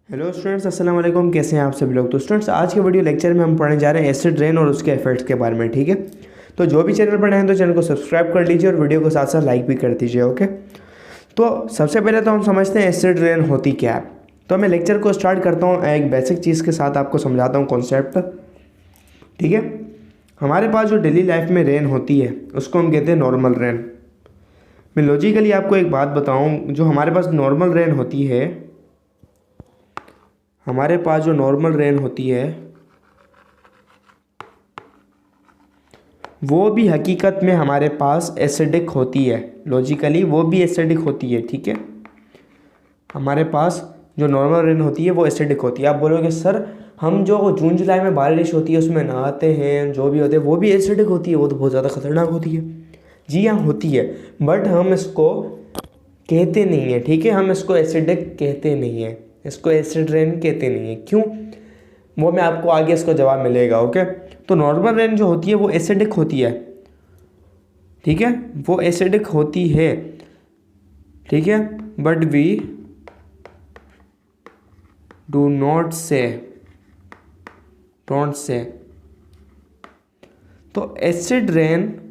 Hello students, अस्सलाम वालेकुम। कैसे हैं आप सभी लोग। तो स्टूडेंट्स, आज के वीडियो लेक्चर में हम पढ़ने जा रहे हैं एसिड रेन और उसके इफेक्ट्स के बारे में। ठीक है, तो जो भी चैनल पर नए हैं तो चैनल को सब्सक्राइब कर लीजिए और वीडियो को साथ साथ लाइक भी कर दीजिए। ओके, तो सबसे पहले तो हम समझते हैं एसिड रेन होती क्या है। तो मैं लेक्चर को स्टार्ट करता हूँ एक बेसिक चीज़ के साथ, आपको समझाता हूँ कॉन्सेप्ट। ठीक है, हमारे पास जो डेली लाइफ में रेन होती है उसको हम कहते हैं नॉर्मल रेन। मैं लॉजिकली आपको एक बात बताऊँ, जो हमारे पास नॉर्मल रेन होती है, हमारे पास जो नॉर्मल रेन होती है वो भी हकीकत में हमारे पास एसिडिक होती है। लॉजिकली वो भी एसिडिक होती है। ठीक है, हमारे पास जो नॉर्मल रेन होती है वो एसिडिक होती है। आप बोलोगे सर, हम जो जून जुलाई में बारिश होती है उसमें नहाते हैं, जो भी होते हैं वो भी एसिडिक होती है, वो तो बहुत ज़्यादा खतरनाक होती है। जी हाँ, होती है, बट हम इसको कहते नहीं है। ठीक है, हम इसको एसिडिक कहते नहीं है, इसको एसिड रेन कहते नहीं है। क्यों, वो मैं आपको आगे इसको जवाब मिलेगा। ओके, तो नॉर्मल रेन जो होती है वो एसिडिक होती है। ठीक है, वो एसिडिक होती है। ठीक है, बट वी डू नॉट से, डोंट से। तो एसिड रेन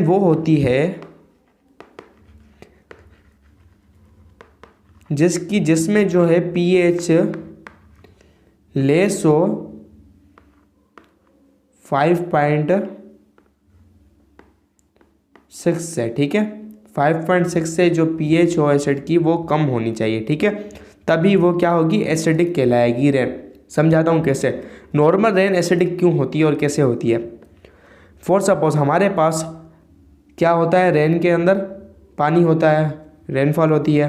वो होती है जिसमें जो है पीएच लेस हो 5.6 से। ठीक है, 5.6 से जो पीएच हो एसिड की वो कम होनी चाहिए। ठीक है, तभी वो क्या होगी, एसिडिक कहलाएगी रेन। समझाता हूँ कैसे। नॉर्मल रेन एसिडिक क्यों होती है और कैसे होती है। फॉर सपोज हमारे पास क्या होता है, रेन के अंदर पानी होता है, रेनफॉल होती है।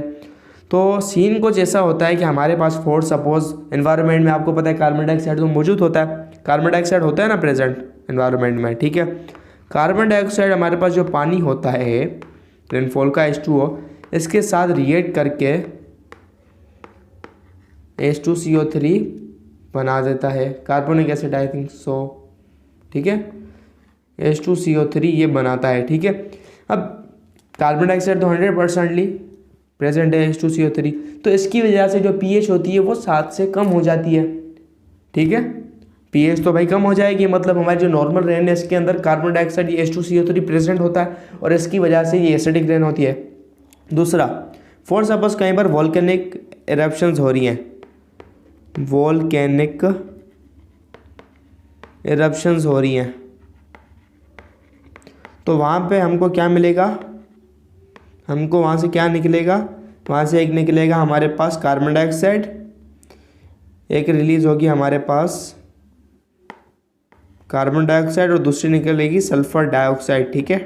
तो सीन कुछ ऐसा होता है कि हमारे पास फॉर सपोज एनवायरनमेंट में, आपको पता है कार्बन डाइऑक्साइड तो मौजूद होता है, कार्बन डाइऑक्साइड होता है ना प्रेजेंट एनवायरनमेंट में। ठीक है, कार्बन डाइऑक्साइड हमारे पास जो पानी होता है रेनफॉल का H2O, इसके साथ रिएक्ट करके H2CO3 बना देता है, carbonic acid I think so. ठीक है, H2CO3 ये बनाता है। ठीक है, अब कार्बन डाइऑक्साइड तो 100% प्रेजेंट है H2CO3, तो इसकी वजह से जो पीएच होती है वो 7 से कम हो जाती है। ठीक है, पीएच तो भाई कम हो जाएगी, मतलब हमारी जो नॉर्मल रेन है इसके अंदर कार्बन डाइऑक्साइड ये H2CO3 प्रेजेंट होता है और इसकी वजह से ये एसिडिक रेन होती है। दूसरा, फॉर सपोज कहीं पर वॉल्केनिक इरप्शंस हो रही हैं, वॉल्केनिक इरप्शंस हो रही हैं, तो वहाँ पे हमको क्या मिलेगा, हमको वहाँ से क्या निकलेगा, वहाँ से एक निकलेगा हमारे पास कार्बन डाइऑक्साइड, एक रिलीज होगी हमारे पास कार्बन डाइऑक्साइड और दूसरी निकलेगी सल्फर डाइऑक्साइड। ठीक है,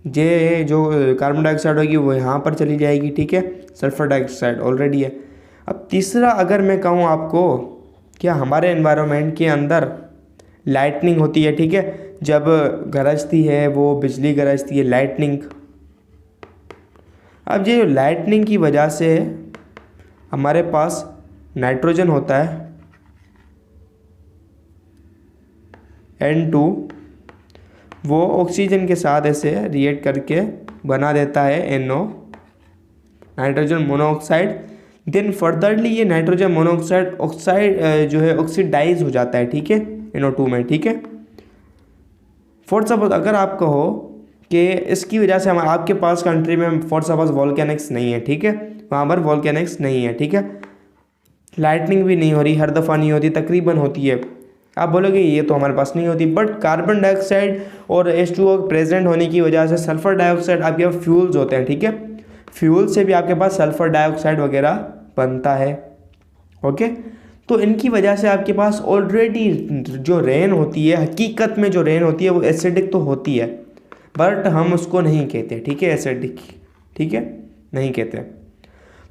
ये जो कार्बन डाइऑक्साइड होगी वो यहाँ पर चली जाएगी। ठीक है, सल्फर डाइऑक्साइड ऑलरेडी है। अब तीसरा, अगर मैं कहूँ आपको, क्या हमारे एनवायरनमेंट के अंदर लाइटनिंग होती है। ठीक है, जब गरजती है वो बिजली गरजती है, लाइटनिंग। अब ये लाइटनिंग की वजह से हमारे पास नाइट्रोजन होता है N2, वो ऑक्सीजन के साथ ऐसे रिएक्ट करके बना देता है NO, nitrogen monoxide. Then furtherly ये नाइट्रोजन मोनोऑक्साइड ऑक्साइड जो है ऑक्सीडाइज हो जाता है। ठीक है, NO2 में। ठीक है, फॉर सपोज अगर आप कहो कि इसकी वजह से हम, आपके पास कंट्री में फॉर सपोज वॉल्केनिक्स नहीं है। ठीक है, वहाँ पर वॉल्केनिक्स नहीं है। ठीक है, लाइटनिंग भी नहीं हो रही, हर दफ़ा नहीं होती, तकरीबन होती है। आप बोलोगे ये तो हमारे पास नहीं होती, बट कार्बन डाइऑक्साइड और H2O प्रेजेंट होने की वजह से सल्फर डाइऑक्साइड, आपके पास फ्यूल्स होते हैं। ठीक है, फ्यूल से भी आपके पास सल्फर डाइऑक्साइड वगैरह बनता है। ओके, तो इनकी वजह से आपके पास ऑलरेडी जो रेन होती है, हकीकत में जो रेन होती है वो एसिडिक तो होती है, बट हम उसको नहीं कहते। ठीक है, एसिडिक, ठीक है, नहीं कहते।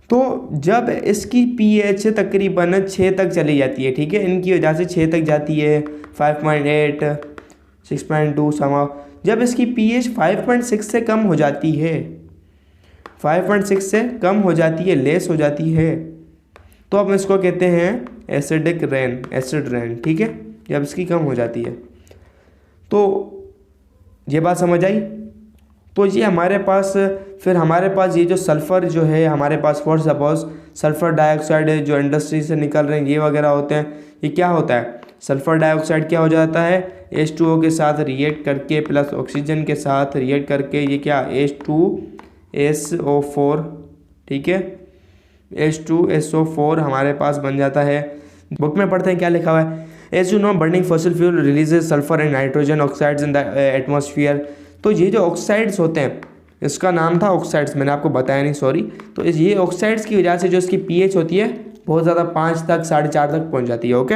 तो जब इसकी पीएच तकरीबन 6 तक चली जाती है, ठीक है, इनकी वजह से 6 तक जाती है, 5.8, 6.2 समाव, जब इसकी पीएच 5.6 से कम हो जाती है, 5.6 से कम हो जाती है, लेस हो जाती है, तो अब इसको कहते हैं एसिडिक रेन, एसिड रेन। ठीक है, जब इसकी कम हो जाती है। तो ये बात समझ आई। तो ये हमारे पास, फिर हमारे पास ये जो सल्फ़र जो है हमारे पास, फॉर सपोज सल्फ़र डाइऑक्साइड है जो इंडस्ट्री से निकल रहे हैं ये वगैरह होते हैं, ये क्या होता है, सल्फ़र डाइऑक्साइड क्या हो जाता है, H2O के साथ रिएक्ट करके प्लस ऑक्सीजन के साथ रिएक्ट करके ये क्या H2SO4, ठीक है, H2SO4 हमारे पास बन जाता है। बुक में पढ़ते हैं क्या लिखा हुआ है, as you know burning fossil fuel releases sulphur and nitrogen oxides in the atmosphere. तो ये जो ऑक्साइड्स होते हैं, इसका नाम था ऑक्साइड्स, मैंने आपको बताया नहीं, सॉरी। तो ये ऑक्साइड्स की वजह से जो इसकी pH होती है बहुत ज़्यादा 5 तक 4.5 तक पहुंच जाती है। Okay,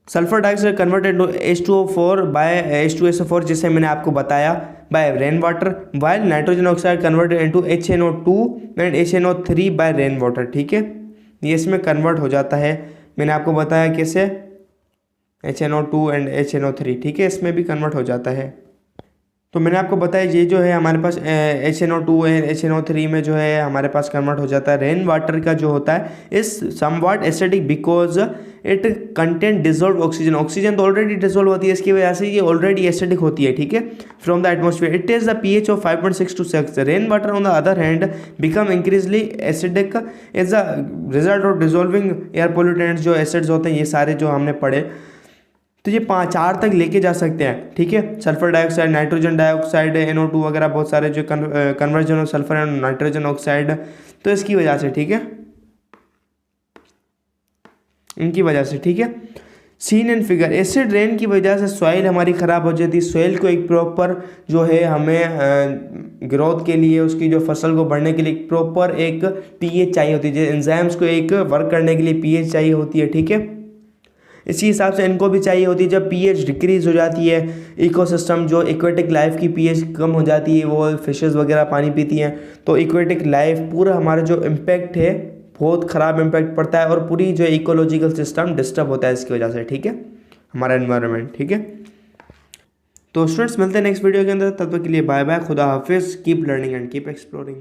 sulphur dioxide converted to H2O4 by H2SO4 जिसे मैंने आपको बताया by rain water, while nitrogen oxide converted into HNO2 and HNO3 by rain water, ठीक है, ये इसमें कन्वर्ट हो जाता है। मैंने आपको बताया कैसे, HNO2 एंड HNO3, ठीक है, इसमें भी कन्वर्ट हो जाता है। तो मैंने आपको बताया ये जो है हमारे पास HNO2 एंड HNO3 में जो है हमारे पास कन्वर्ट हो जाता है। रेन वाटर का जो होता है is somewhat acidic because it content dissolve oxygen, oxygen तो ऑलरेडी डिजोल्व होती है, इसकी वजह से ये ऑलरेडी एसिडिक होती है, ठीक है, from the atmosphere. It is the pH of 5.6 to 6। Rain water on the other hand become increasingly acidic is the result of dissolving air pollutants. जो एसिड्स होते हैं ये सारे जो हमने पढ़े, तो ये 4 तक लेके जा सकते हैं, ठीक है, sulphur dioxide, nitrogen dioxide, NO2 वगैरह बहुत सारे जो conversion of sulphur and nitrogen oxide, तो इसकी वजह से, ठीक है, इनकी वजह से, ठीक है। Seen and figure, acid rain की वजह से सॉइल हमारी ख़राब हो जाती है। सॉइल को एक प्रॉपर जो है हमें ग्रोथ के लिए, उसकी जो फसल को बढ़ने के लिए प्रॉपर एक pH चाहिए होती है, एंजाइम्स को एक वर्क करने के लिए pH चाहिए होती है, ठीक है। इसी हिसाब से इनको भी चाहिए होती है। जब pH डिक्रीज हो जाती है, इकोसिस्टम जो एक्वेटिक लाइफ की pH कम हो जाती है, वो फिशेस वगैरह पानी पीती हैं, तो एक्वेटिक लाइफ पूरा हमारा जो इम्पैक्ट है बहुत ख़राब इम्पैक्ट पड़ता है और पूरी जो इकोलॉजिकल सिस्टम डिस्टर्ब होता है इसकी वजह से, ठीक है, हमारा एनवायरनमेंट, ठीक है। तो स्टूडेंट्स मिलते हैं नेक्स्ट वीडियो के अंदर, तब तक के लिए बाय बाय, खुदा हाफिज़, keep learning and keep exploring.